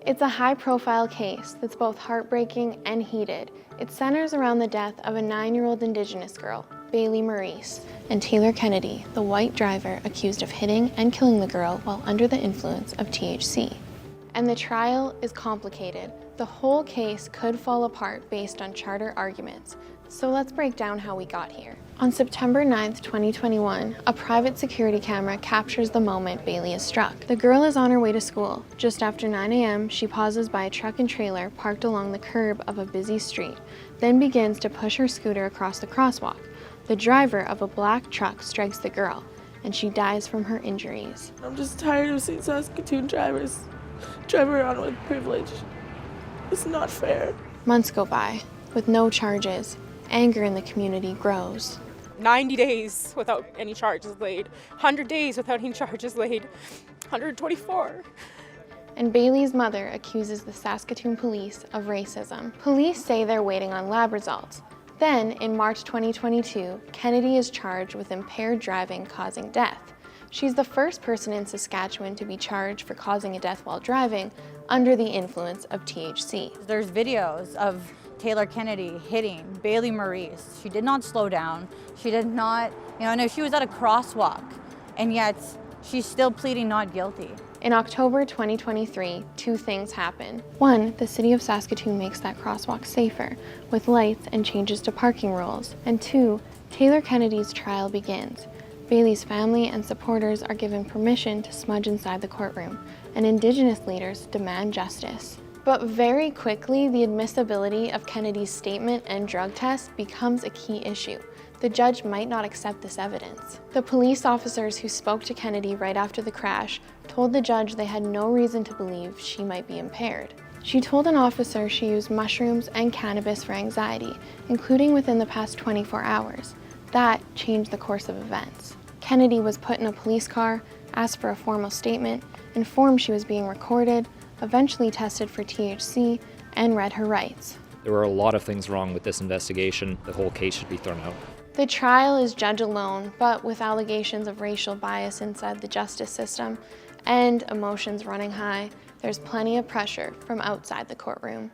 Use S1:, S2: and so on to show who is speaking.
S1: It's a high-profile case that's both heartbreaking and heated. It centers around the death of a 9-year-old Indigenous girl, Baeleigh Maurice, and Taylor Kennedy, the white driver accused of hitting and killing the girl while under the influence of THC. And the trial is complicated. The whole case could fall apart based on charter arguments. So let's break down how we got here. On September 9th, 2021, a private security camera captures the moment Baeleigh is struck. The girl is on her way to school. Just after 9 a.m., she pauses by a truck and trailer parked along the curb of a busy street, then begins to push her scooter across the crosswalk. The driver of a black truck strikes the girl, and she dies from her injuries.
S2: I'm just tired of seeing Saskatoon drivers drive around with privilege. It's not fair.
S1: Months go by, with no charges. Anger in the community grows.
S3: 90 days without any charges laid, 100 days without any charges laid, 124.
S1: And Baleigh's mother accuses the Saskatoon police of racism. Police say they're waiting on lab results. Then, in March 2022, Kennedy is charged with impaired driving causing death. She's the first person in Saskatchewan to be charged for causing a death while driving under the influence of THC.
S4: There's videos of Taylor Kennedy hitting Baeleigh Maurice. She did not slow down. She did not, no, she was at a crosswalk, and yet she's still pleading not guilty.
S1: In October 2023, two things happen. One, the city of Saskatoon makes that crosswalk safer with lights and changes to parking rules. And two, Taylor Kennedy's trial begins. Baleigh's family and supporters are given permission to smudge inside the courtroom, and Indigenous leaders demand justice. But very quickly, the admissibility of Kennedy's statement and drug test becomes a key issue. The judge might not accept this evidence. The police officers who spoke to Kennedy right after the crash told the judge they had no reason to believe she might be impaired. She told an officer she used mushrooms and cannabis for anxiety, including within the past 24 hours. That changed the course of events. Kennedy was put in a police car, asked for a formal statement, informed she was being recorded, eventually tested for THC, and read her rights.
S5: There were a lot of things wrong with this investigation. The whole case should be thrown out.
S1: The trial is judge alone, but with allegations of racial bias inside the justice system and emotions running high, there's plenty of pressure from outside the courtroom.